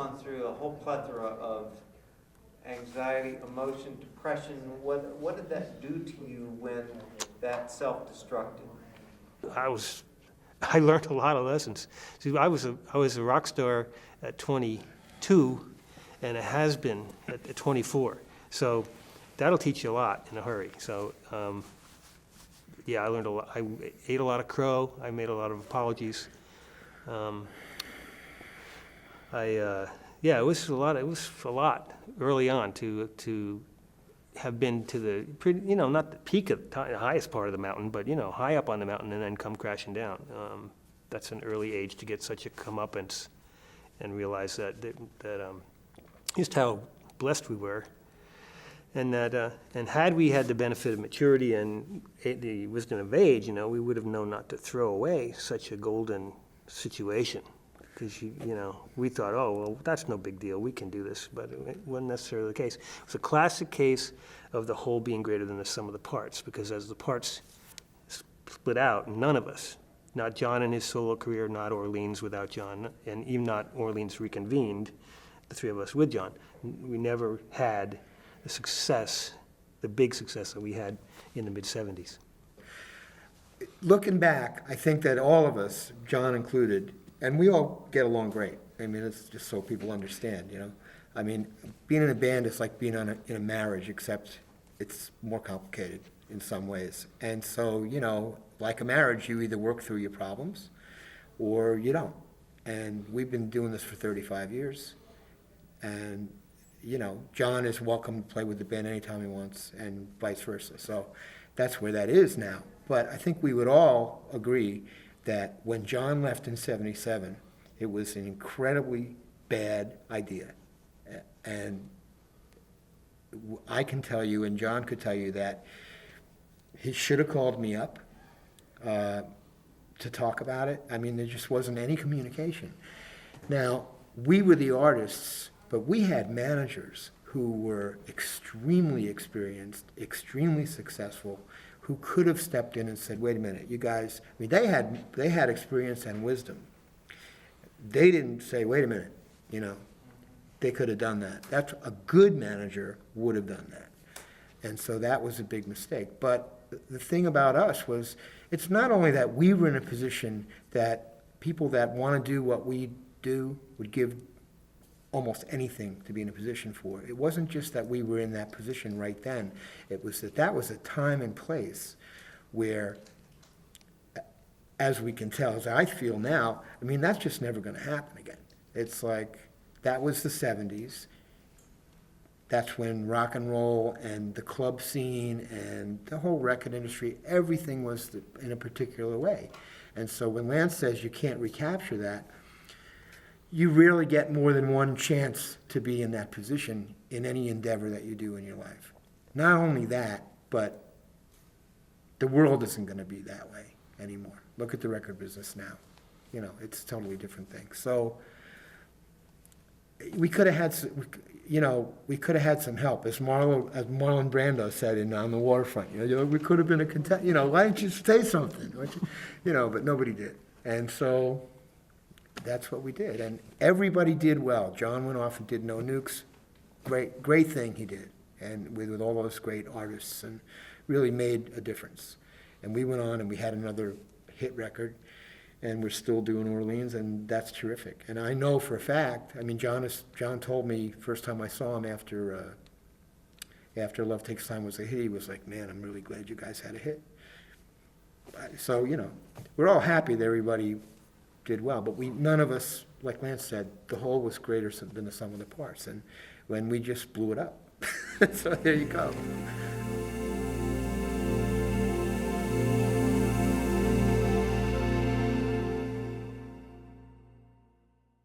gone through a whole plethora of anxiety, emotion, depression. What did that do to you when that self-destructed? I learned a lot of lessons. See, I was a rock star at 22, and a has-been at 24. So that'll teach you a lot in a hurry. So yeah, I learned a lot. I ate a lot of crow. I made a lot of apologies. Yeah, it was a lot. It was a lot early on to have been to the pretty, not the peak of the highest part of the mountain, but high up on the mountain and then come crashing down. That's an early age to get such a comeuppance and realize that just how blessed we were, and that and had we had the benefit of maturity and the wisdom of age, we would have known not to throw away such a golden situation. Because we thought, oh well, that's no big deal. We can do this, but it wasn't necessarily the case. It was a classic case of the whole being greater than the sum of the parts. Because as the parts split out, none of us, not John in his solo career, not Orleans without John, and even not Orleans reconvened, the three of us with John, we never had the success, the big success that we had in the mid-'70s. Looking back, I think that all of us, John included, and we all get along great. I mean, it's just so people understand, I mean, being in a band is like being in a marriage, except it's more complicated in some ways. And so, like a marriage, you either work through your problems or you don't. And we've been doing this for 35 years. And, John is welcome to play with the band anytime he wants, and vice versa. So that's where that is now. But I think we would all agree that when John left in '77, it was an incredibly bad idea. And I can tell you, and John could tell you, that he should have called me up to talk about it. I mean, there just wasn't any communication. Now, we were the artists, but we had managers who were extremely experienced, extremely successful, who could have stepped in and said, wait a minute, you guys, I mean, they had experience and wisdom. They didn't say, wait a minute, they could have done that. That's a good manager would have done that. And so that was a big mistake. But the thing about us was, it's not only that we were in a position that people that want to do what we do would give almost anything to be in a position for. It wasn't just that we were in that position right then. It was that was a time and place where, as we can tell, as I feel now, I mean, that's just never going to happen again. It's like, that was the '70s. That's when rock and roll and the club scene and the whole record industry, everything was in a particular way. And so when Lance says you can't recapture that, you rarely get more than one chance to be in that position in any endeavor that you do in your life. Not only that, but the world isn't going to be that way anymore. Look at the record business now. It's a totally different thing. So we could have had, we could have had some help, as Marlon Brando said in On the Waterfront. We could have been a contest. Why didn't you say something? But nobody did, and so that's what we did. And everybody did well. John went off and did No Nukes. Great thing he did, and with all those great artists, and really made a difference. And we went on and we had another hit record, and we're still doing Orleans, and that's terrific. And I know for a fact, I mean, John told me first time I saw him after Love Takes Time was a hit, he was like, man, I'm really glad you guys had a hit. So, we're all happy that everybody did well, but none of us, like Lance said, the whole was greater than the sum of the parts, and when we just blew it up. So there you go.